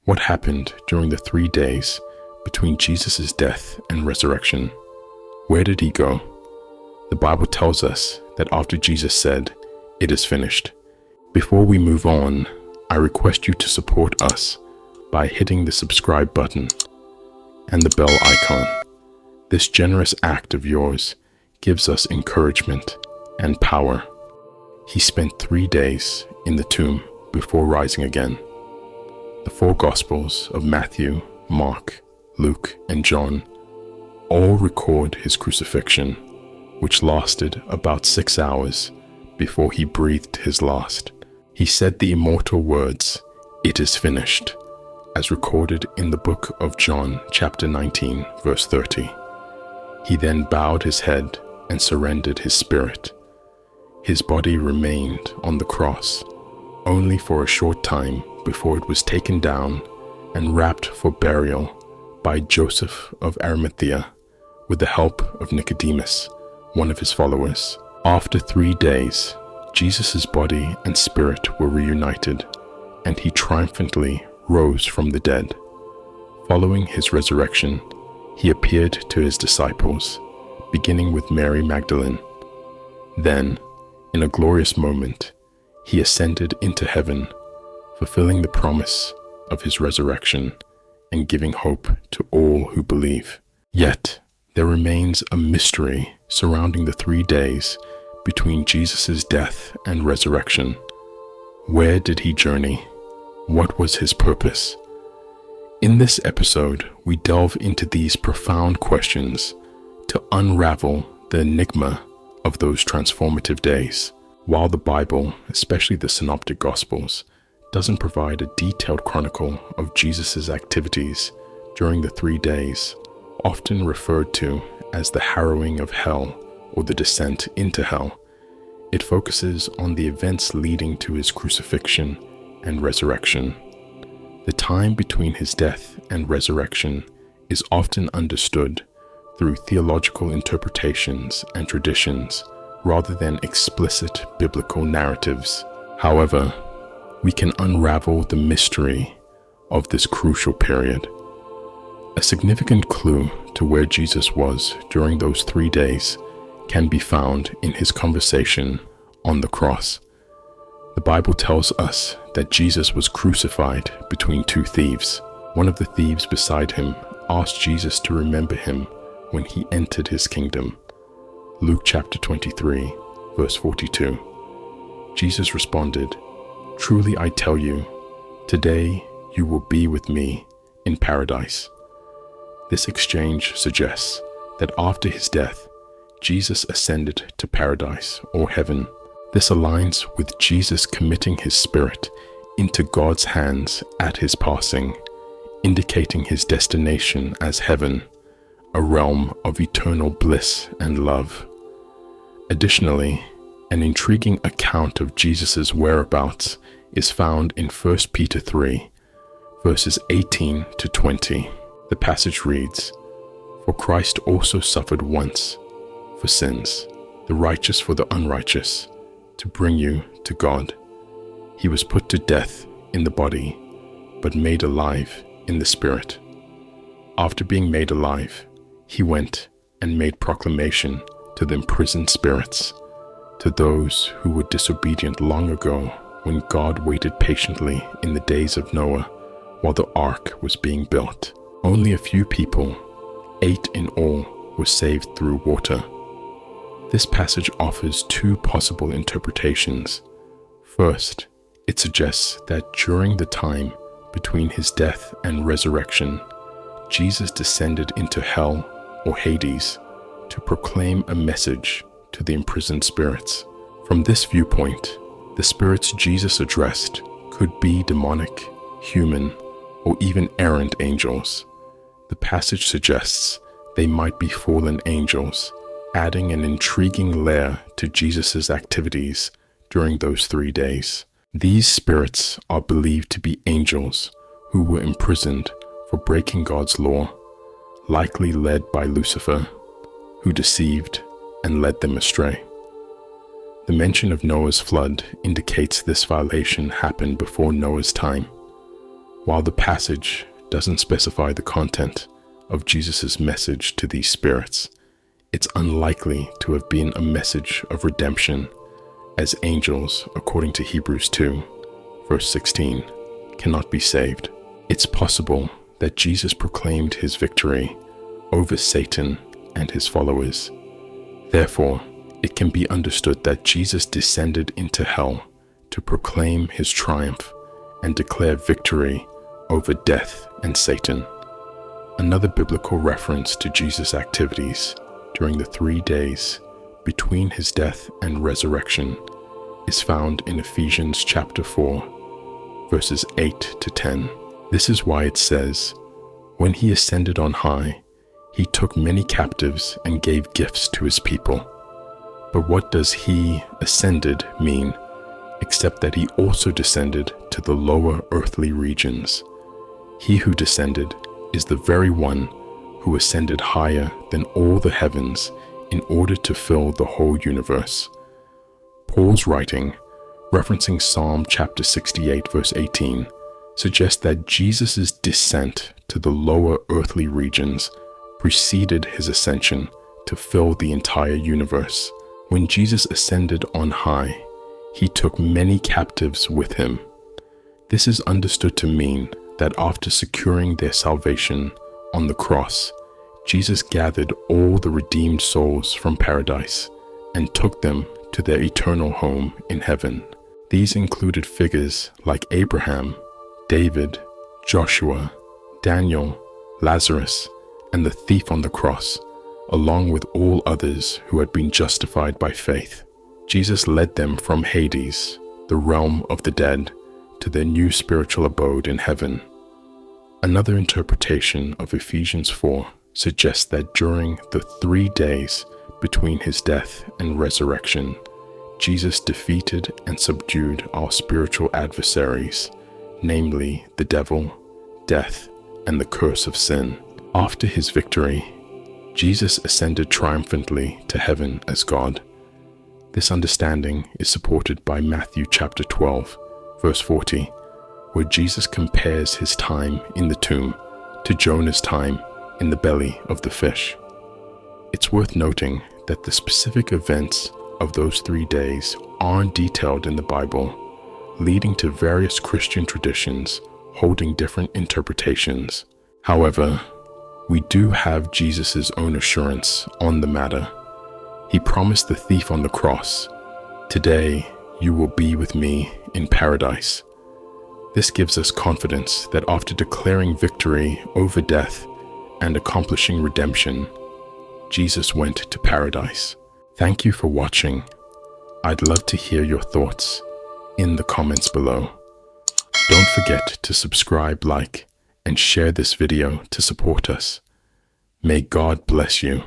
What happened during the 3 days between Jesus' death and resurrection? Where did he go? The Bible tells us that after Jesus said, "It is finished." Before we move on, I request you to support us by hitting the subscribe button and the bell icon. This generous act of yours gives us encouragement and power. He spent 3 days in the tomb before rising again. The 4 Gospels of Matthew, Mark, Luke, and John all record his crucifixion, which lasted about 6 hours before he breathed his last. He said the immortal words, "It is finished," as recorded in the book of John, chapter 19, verse 30. He then bowed his head and surrendered his spirit. His body remained on the cross only for a short time before it was taken down and wrapped for burial by Joseph of Arimathea with the help of Nicodemus, one of his followers. After 3 days, Jesus' body and spirit were reunited, and he triumphantly rose from the dead. Following his resurrection, he appeared to his disciples, beginning with Mary Magdalene. Then, in a glorious moment, he ascended into heaven, fulfilling the promise of his resurrection and giving hope to all who believe. Yet, there remains a mystery surrounding the 3 days between Jesus' death and resurrection. Where did he journey? What was his purpose? In this episode, we delve into these profound questions to unravel the enigma of those transformative days. While the Bible, especially the Synoptic Gospels, doesn't provide a detailed chronicle of Jesus' activities during the 3 days, often referred to as the harrowing of hell or the descent into hell, it focuses on the events leading to his crucifixion and resurrection. The time between his death and resurrection is often understood through theological interpretations and traditions rather than explicit biblical narratives. However, we can unravel the mystery of this crucial period. A significant clue to where Jesus was during those 3 days can be found in his conversation on the cross. The Bible tells us that Jesus was crucified between 2 thieves. One of the thieves beside him asked Jesus to remember him when he entered his kingdom. Luke chapter 23, verse 42. Jesus responded, "Truly I tell you, today you will be with me in paradise." This exchange suggests that after his death, Jesus ascended to paradise or heaven. This aligns with Jesus committing his spirit into God's hands at his passing, indicating his destination as heaven, a realm of eternal bliss and love. Additionally, an intriguing account of Jesus' whereabouts is found in 1 Peter 3, verses 18 to 20. The passage reads, "For Christ also suffered once for sins, the righteous for the unrighteous, to bring you to God. He was put to death in the body, but made alive in the spirit. After being made alive, he went and made proclamation to the imprisoned spirits, to those who were disobedient long ago when God waited patiently in the days of Noah while the ark was being built. Only a few people, 8 in all, were saved through water." This passage offers 2 possible interpretations. First, it suggests that during the time between his death and resurrection, Jesus descended into hell or Hades to proclaim a message to the imprisoned spirits. From this viewpoint, the spirits Jesus addressed could be demonic, human, or even errant angels. The passage suggests they might be fallen angels, adding an intriguing layer to Jesus' activities during those 3 days. These spirits are believed to be angels who were imprisoned for breaking God's law, likely led by Lucifer, who deceived and led them astray. The mention of Noah's flood indicates this violation happened before Noah's time. While the passage doesn't specify the content of Jesus' message to these spirits, it's unlikely to have been a message of redemption, as angels, according to Hebrews 2, verse 16, cannot be saved. It's possible that Jesus proclaimed his victory over Satan and his followers. Therefore, it can be understood that Jesus descended into hell to proclaim his triumph and declare victory over death and Satan. Another biblical reference to Jesus' activities during the 3 days between his death and resurrection is found in Ephesians chapter 4, verses 8 to 10. This is why it says, "When he ascended on high, he took many captives and gave gifts to his people." But what does he ascended mean, except that he also descended to the lower earthly regions? He who descended is the very one who ascended higher than all the heavens in order to fill the whole universe. Paul's writing, referencing Psalm chapter 68 verse 18, suggests that Jesus' descent to the lower earthly regions preceded his ascension to fill the entire universe. When Jesus ascended on high, he took many captives with him. This is understood to mean that after securing their salvation on the cross, Jesus gathered all the redeemed souls from paradise and took them to their eternal home in heaven. These included figures like Abraham, David, Joshua, Daniel, Lazarus, and the thief on the cross, along with all others who had been justified by faith. Jesus led them from Hades, the realm of the dead, to their new spiritual abode in heaven. Another interpretation of Ephesians 4 suggests that during the 3 days between his death and resurrection, Jesus defeated and subdued our spiritual adversaries, namely the devil, death, and the curse of sin. After his victory, Jesus ascended triumphantly to heaven as God. This understanding is supported by Matthew chapter 12, verse 40, where Jesus compares his time in the tomb to Jonah's time in the belly of the fish. It's worth noting that the specific events of those 3 days aren't detailed in the Bible, leading to various Christian traditions holding different interpretations. However, we do have Jesus' own assurance on the matter. He promised the thief on the cross, "Today you will be with me in paradise." This gives us confidence that after declaring victory over death and accomplishing redemption, Jesus went to paradise. Thank you for watching. I'd love to hear your thoughts in the comments below. Don't forget to subscribe, like, and share this video to support us. May God bless you.